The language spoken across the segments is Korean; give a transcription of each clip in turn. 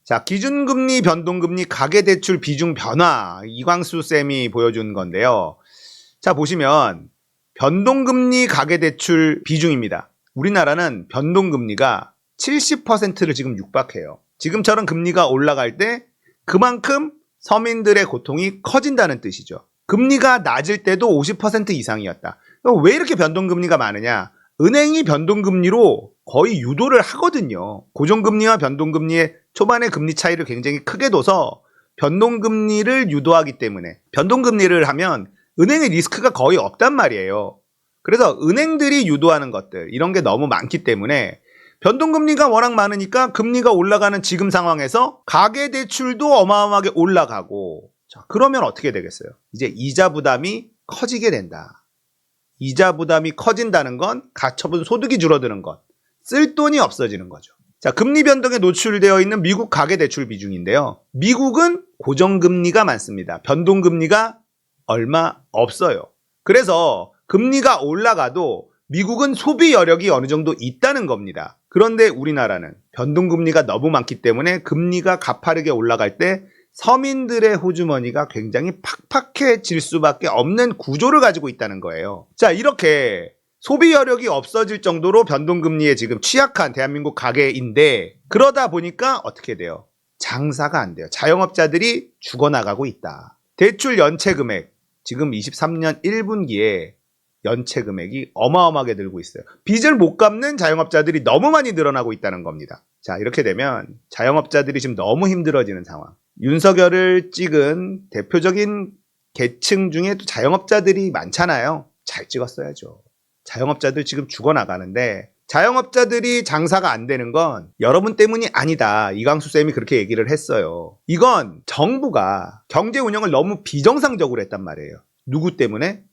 자, 기준금리, 변동금리, 가계대출 비중 변화, 이광수 쌤이 보여준 건데요. 자, 보시면 변동금리, 가계대출 비중입니다. 우리나라는 변동금리가 70%를 지금 육박해요. 지금처럼 금리가 올라갈 때 그만큼 서민들의 고통이 커진다는 뜻이죠. 금리가 낮을 때도 50% 이상이었다. 왜 이렇게 변동금리가 많으냐? 은행이 변동금리로 거의 유도를 하거든요. 고정금리와 변동금리의 초반의 금리 차이를 굉장히 크게 둬서 변동금리를 유도하기 때문에, 변동금리를 하면 은행의 리스크가 거의 없단 말이에요. 그래서 은행들이 유도하는 것들, 이런 게 너무 많기 때문에 변동금리가 워낙 많으니까 금리가 올라가는 지금 상황에서 가계대출도 어마어마하게 올라가고, 자, 그러면 어떻게 되겠어요? 이제 이자 부담이 커지게 된다. 이자 부담이 커진다는 건 가처분 소득이 줄어드는 것, 쓸 돈이 없어지는 거죠. 자, 금리 변동에 노출되어 있는 미국 가계대출 비중인데요. 미국은 고정금리가 많습니다. 변동금리가 얼마 없어요. 그래서 금리가 올라가도 미국은 소비 여력이 어느 정도 있다는 겁니다. 그런데 우리나라는 변동금리가 너무 많기 때문에 금리가 가파르게 올라갈 때 서민들의 호주머니가 굉장히 팍팍해질 수밖에 없는 구조를 가지고 있다는 거예요. 자, 이렇게 소비 여력이 없어질 정도로 변동금리에 지금 취약한 대한민국 가계인데, 그러다 보니까 어떻게 돼요? 장사가 안 돼요. 자영업자들이 죽어나가고 있다. 대출 연체 금액, 지금 23년 1분기에 연체 금액이 어마어마하게 늘고 있어요. 빚을 못 갚는 자영업자들이 너무 많이 늘어나고 있다는 겁니다. 자, 이렇게 되면 자영업자들이 지금 너무 힘들어지는 상황. 윤석열을 찍은 대표적인 계층 중에 또 자영업자들이 많잖아요. 잘 찍었어야죠. 자영업자들 지금 죽어나가는데, 자영업자들이 장사가 안 되는 건 여러분 때문이 아니다. 이광수 쌤이 그렇게 얘기를 했어요. 이건 정부가 경제 운영을 너무 비정상적으로 했단 말이에요. 누구 때문에?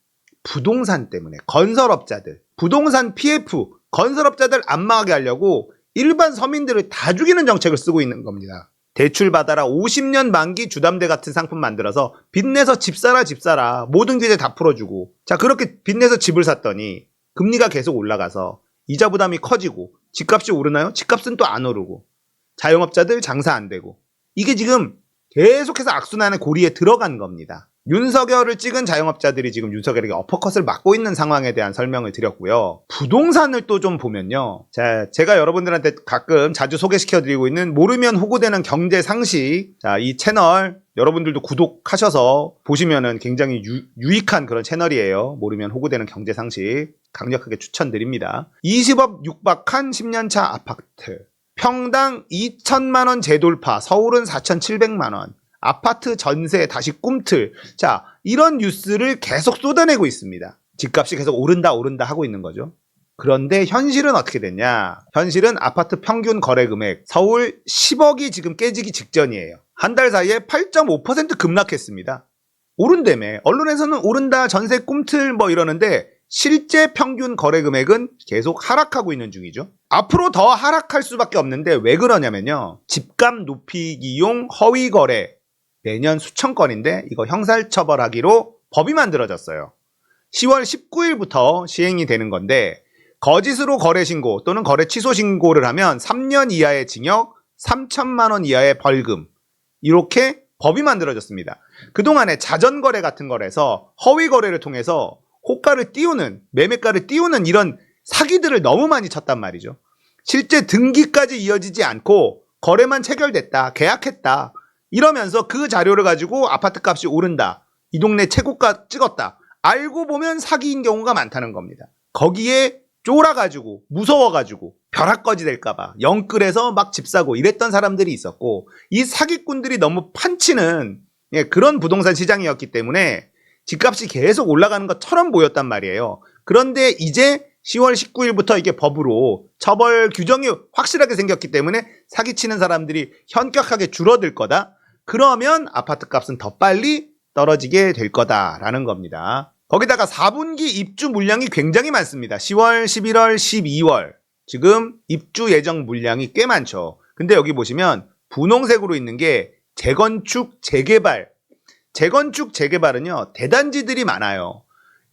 부동산 때문에. 건설업자들, 부동산 PF, 건설업자들 안 망하게 하려고 일반 서민들을 다 죽이는 정책을 쓰고 있는 겁니다. 대출 받아라, 50년 만기 주담대 같은 상품 만들어서 빚내서 집 사라, 모든 규제 다 풀어주고, 자, 그렇게 빚내서 집을 샀더니 금리가 계속 올라가서 이자 부담이 커지고, 집값이 오르나요? 집값은 또 안 오르고, 자영업자들 장사 안 되고, 이게 지금 계속해서 악순환의 고리에 들어간 겁니다. 윤석열을 찍은 자영업자들이 지금 윤석열에게 어퍼컷을 맞고 있는 상황에 대한 설명을 드렸고요. 부동산을 또 좀 보면요. 자, 제가 여러분들한테 가끔 자주 소개시켜드리고 있는 모르면 호구되는 경제 상식. 자, 이 채널 여러분들도 구독하셔서 보시면은 굉장히 유익한 그런 채널이에요. 모르면 호구되는 경제 상식. 강력하게 추천드립니다. 20억 육박한 10년차 아파트. 평당 2천만 원 재돌파. 서울은 4,700만 원. 아파트 전세 다시 꿈틀. 자, 이런 뉴스를 계속 쏟아내고 있습니다. 집값이 계속 오른다 하고 있는 거죠. 그런데 현실은 어떻게 됐냐? 현실은 아파트 평균 거래 금액 서울 10억이 지금 깨지기 직전이에요. 한 달 사이에 8.5% 급락했습니다. 오른다며. 언론에서는 오른다, 전세 꿈틀 뭐 이러는데 실제 평균 거래 금액은 계속 하락하고 있는 중이죠. 앞으로 더 하락할 수밖에 없는데 왜 그러냐면요. 집값 높이기용 허위 거래 매년 수천 건인데 이거 형사처벌하기로 법이 만들어졌어요. 10월 19일부터 시행이 되는 건데, 거짓으로 거래 신고 또는 거래 취소 신고를 하면 3년 이하의 징역, 3천만 원 이하의 벌금, 이렇게 법이 만들어졌습니다. 그동안에 자전거래 같은 거래서 허위 거래를 통해서 호가를 띄우는, 매매가를 띄우는 이런 사기들을 너무 많이 쳤단 말이죠. 실제 등기까지 이어지지 않고 거래만 체결됐다, 계약했다, 이러면서 그 자료를 가지고 아파트 값이 오른다, 이 동네 최고가 찍었다, 알고 보면 사기인 경우가 많다는 겁니다. 거기에 쫄아가지고 무서워가지고 벼락거지 될까봐 영끌해서 막 집 사고 이랬던 사람들이 있었고, 이 사기꾼들이 너무 판치는 그런 부동산 시장이었기 때문에 집값이 계속 올라가는 것처럼 보였단 말이에요. 그런데 이제 10월 19일부터 이게 법으로 처벌 규정이 확실하게 생겼기 때문에 사기치는 사람들이 현격하게 줄어들 거다. 그러면 아파트 값은 더 빨리 떨어지게 될 거다라는 겁니다. 거기다가 4분기 입주 물량이 굉장히 많습니다. 10월, 11월, 12월. 지금 입주 예정 물량이 꽤 많죠. 근데 여기 보시면 분홍색으로 있는 게 재건축, 재개발. 재건축, 재개발은요, 대단지들이 많아요.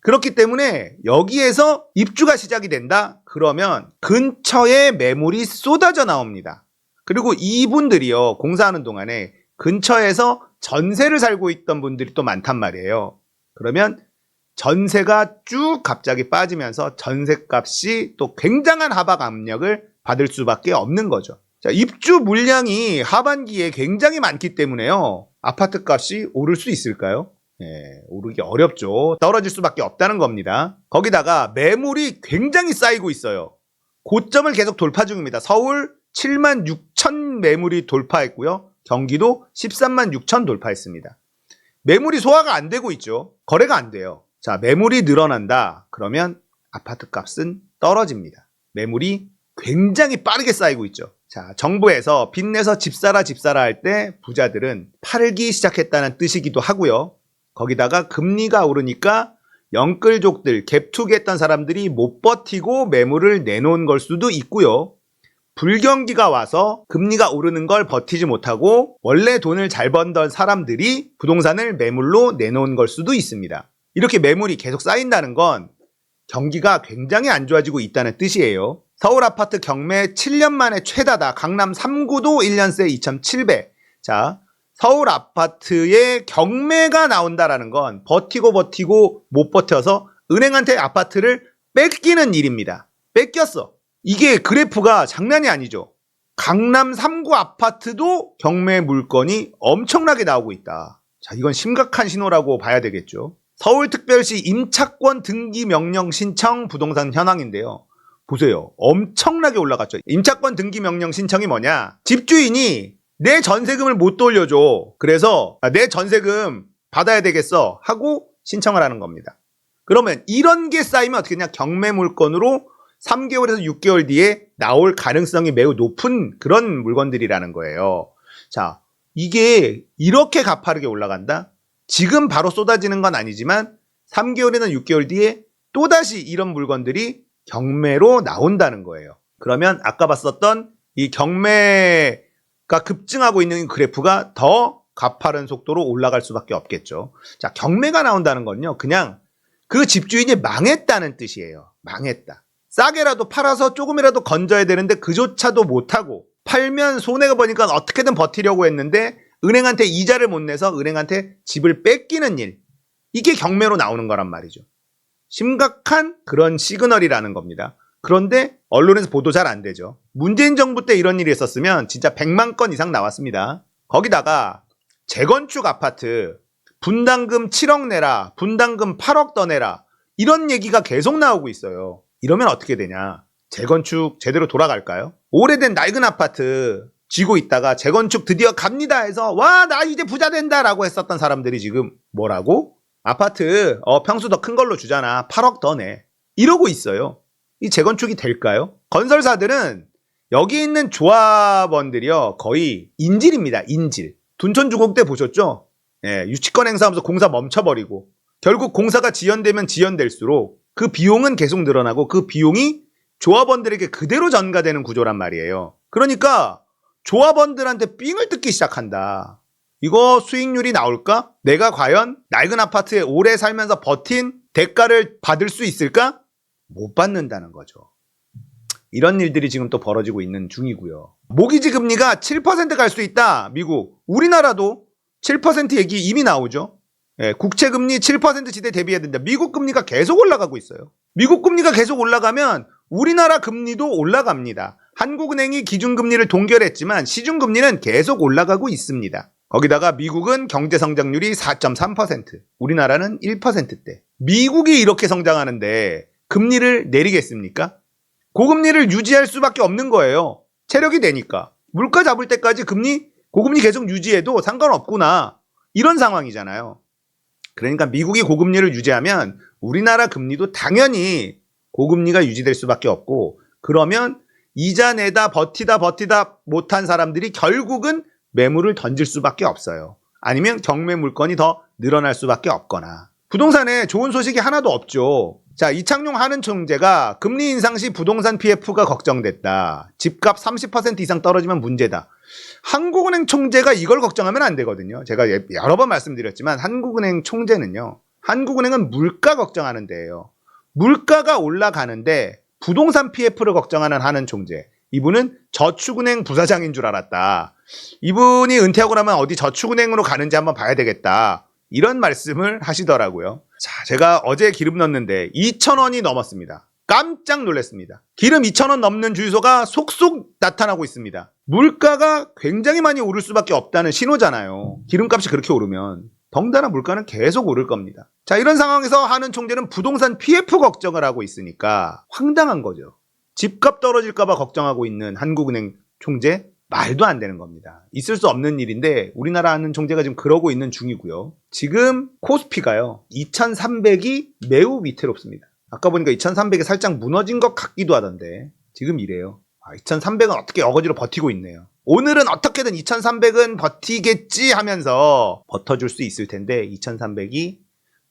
그렇기 때문에 여기에서 입주가 시작이 된다? 그러면 근처에 매물이 쏟아져 나옵니다. 그리고 이분들이요, 공사하는 동안에 근처에서 전세를 살고 있던 분들이 또 많단 말이에요. 그러면 전세가 쭉 갑자기 빠지면서 전세값이 또 굉장한 하락 압력을 받을 수밖에 없는 거죠. 자, 입주 물량이 하반기에 굉장히 많기 때문에요. 아파트 값이 오를 수 있을까요? 오르기 어렵죠. 떨어질 수밖에 없다는 겁니다. 거기다가 매물이 굉장히 쌓이고 있어요. 고점을 계속 돌파 중입니다. 서울 7만 6천 매물이 돌파했고요. 경기도 13만 6천 돌파했습니다. 매물이 소화가 안 되고 있죠. 거래가 안 돼요. 자, 매물이 늘어난다. 그러면 아파트 값은 떨어집니다. 매물이 굉장히 빠르게 쌓이고 있죠. 자, 정부에서 빚내서 집 사라 할 때 부자들은 팔기 시작했다는 뜻이기도 하고요. 거기다가 금리가 오르니까 영끌족들, 갭투기 했던 사람들이 못 버티고 매물을 내놓은 걸 수도 있고요. 불경기가 와서 금리가 오르는 걸 버티지 못하고 원래 돈을 잘 번던 사람들이 부동산을 매물로 내놓은 걸 수도 있습니다. 이렇게 매물이 계속 쌓인다는 건 경기가 굉장히 안 좋아지고 있다는 뜻이에요. 서울 아파트 경매 7년 만에 최다다. 강남 3구도 1년 새 2.7배. 자, 서울 아파트에 경매가 나온다라는 건 버티고 못 버텨서 은행한테 아파트를 뺏기는 일입니다. 뺏겼어. 이게 그래프가 장난이 아니죠. 강남 3구 아파트도 경매 물건이 엄청나게 나오고 있다. 자, 이건 심각한 신호라고 봐야 되겠죠. 서울특별시 임차권 등기 명령 신청 부동산 현황인데요. 보세요. 엄청나게 올라갔죠. 임차권 등기 명령 신청이 뭐냐? 집주인이 내 전세금을 못 돌려줘. 그래서 내 전세금 받아야 되겠어 하고 신청을 하는 겁니다. 그러면 이런 게 쌓이면 어떻게 되냐? 경매 물건으로 3개월에서 6개월 뒤에 나올 가능성이 매우 높은 그런 물건들이라는 거예요. 자, 이게 이렇게 가파르게 올라간다? 지금 바로 쏟아지는 건 아니지만 3개월이나 6개월 뒤에 또다시 이런 물건들이 경매로 나온다는 거예요. 그러면 아까 봤었던 이 경매가 급증하고 있는 그래프가 더 가파른 속도로 올라갈 수밖에 없겠죠. 자, 경매가 나온다는 건요, 그냥 그 집주인이 망했다는 뜻이에요. 망했다. 싸게라도 팔아서 조금이라도 건져야 되는데 그조차도 못하고 팔면 손해가 보니까 어떻게든 버티려고 했는데 은행한테 이자를 못 내서 은행한테 집을 뺏기는 일. 이게 경매로 나오는 거란 말이죠. 심각한 그런 시그널이라는 겁니다. 그런데 언론에서 보도 잘 안 되죠. 문재인 정부 때 이런 일이 있었으면 진짜 100만 건 이상 나왔습니다. 거기다가 재건축 아파트 분담금 7억 내라, 분담금 8억 더 내라, 이런 얘기가 계속 나오고 있어요. 이러면 어떻게 되냐? 재건축 제대로 돌아갈까요? 오래된 낡은 아파트 쥐고 있다가 재건축 드디어 갑니다 해서 와, 나 이제 부자 된다 라고 했었던 사람들이 지금 뭐라고? 아파트 평수 더 큰 걸로 주잖아. 8억 더 내. 이러고 있어요. 이 재건축이 될까요? 건설사들은 여기 있는 조합원들이요, 거의 인질입니다. 인질. 둔촌주공 때 보셨죠? 예, 유치권 행사하면서 공사 멈춰버리고 결국 공사가 지연되면 지연될수록 그 비용은 계속 늘어나고 그 비용이 조합원들에게 그대로 전가되는 구조란 말이에요. 그러니까 조합원들한테 삥을 뜯기 시작한다. 이거 수익률이 나올까? 내가 과연 낡은 아파트에 오래 살면서 버틴 대가를 받을 수 있을까? 못 받는다는 거죠. 이런 일들이 지금 또 벌어지고 있는 중이고요. 모기지 금리가 7% 갈 수 있다. 미국. 우리나라도 7% 얘기 이미 나오죠. 예, 국채 금리 7% 지대 대비해야 된다. 미국 금리가 계속 올라가고 있어요. 미국 금리가 계속 올라가면 우리나라 금리도 올라갑니다. 한국은행이 기준금리를 동결했지만 시중금리는 계속 올라가고 있습니다. 거기다가 미국은 경제성장률이 4.3%, 우리나라는 1%대. 미국이 이렇게 성장하는데 금리를 내리겠습니까? 고금리를 유지할 수밖에 없는 거예요. 체력이 되니까. 물가 잡을 때까지 고금리 계속 유지해도 상관없구나. 이런 상황이잖아요. 그러니까 미국이 고금리를 유지하면 우리나라 금리도 당연히 고금리가 유지될 수밖에 없고, 그러면 이자 내다 버티다 못한 사람들이 결국은 매물을 던질 수밖에 없어요. 아니면 경매 물건이 더 늘어날 수밖에 없거나. 부동산에 좋은 소식이 하나도 없죠. 자, 이창용 한은 총재가 금리 인상 시 부동산 PF가 걱정됐다. 집값 30% 이상 떨어지면 문제다. 한국은행 총재가 이걸 걱정하면 안 되거든요. 제가 여러 번 말씀드렸지만 한국은행 총재는요, 한국은행은 물가 걱정하는 데예요. 물가가 올라가는데 부동산 PF를 걱정하는 한은 총재. 이분은 저축은행 부사장인 줄 알았다. 이분이 은퇴하고 나면 어디 저축은행으로 가는지 한번 봐야 되겠다. 이런 말씀을 하시더라고요. 자, 제가 어제 기름 넣었는데 2,000원이 넘었습니다. 깜짝 놀랐습니다. 기름 2,000원 넘는 주유소가 속속 나타나고 있습니다. 물가가 굉장히 많이 오를 수밖에 없다는 신호잖아요. 기름값이 그렇게 오르면 덩달아 물가는 계속 오를 겁니다. 자, 이런 상황에서 하는 총재는 부동산 PF 걱정을 하고 있으니까 황당한 거죠. 집값 떨어질까 봐 걱정하고 있는 한국은행 총재, 말도 안 되는 겁니다. 있을 수 없는 일인데 우리나라 하는 총재가 지금 그러고 있는 중이고요. 지금 코스피가요, 2,300이 매우 위태롭습니다. 아까 보니까 2,300이 살짝 무너진 것 같기도 하던데 지금 이래요. 2,300은 어떻게 어거지로 버티고 있네요. 오늘은 어떻게든 2,300은 버티겠지 하면서 버텨줄 수 있을 텐데 2,300이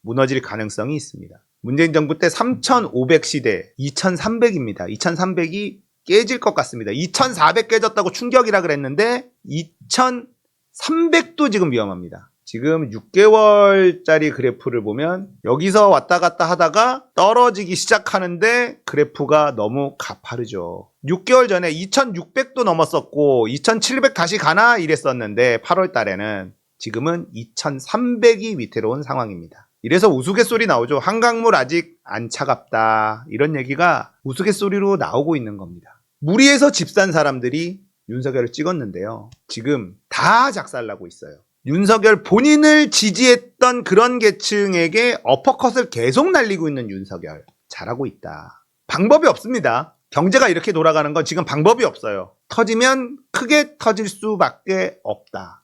무너질 가능성이 있습니다. 문재인 정부 때 3,500 시대 2,300입니다. 2,300이 깨질 것 같습니다. 2,400 깨졌다고 충격이라 그랬는데 2,300도 지금 위험합니다. 지금 6개월짜리 그래프를 보면 여기서 왔다 갔다 하다가 떨어지기 시작하는데 그래프가 너무 가파르죠. 6개월 전에 2,600도 넘었었고 2,700 다시 가나 이랬었는데 8월 달에는 지금은 2,300이 위태로운 상황입니다. 이래서 우스갯소리 나오죠. 한강물 아직 안 차갑다. 이런 얘기가 우스갯소리로 나오고 있는 겁니다. 무리해서 집 산 사람들이 윤석열을 찍었는데요. 지금 다 작살나고 있어요. 윤석열 본인을 지지했던 그런 계층에게 어퍼컷을 계속 날리고 있는 윤석열. 잘하고 있다. 방법이 없습니다. 경제가 이렇게 돌아가는 건 지금 방법이 없어요. 터지면 크게 터질 수밖에 없다.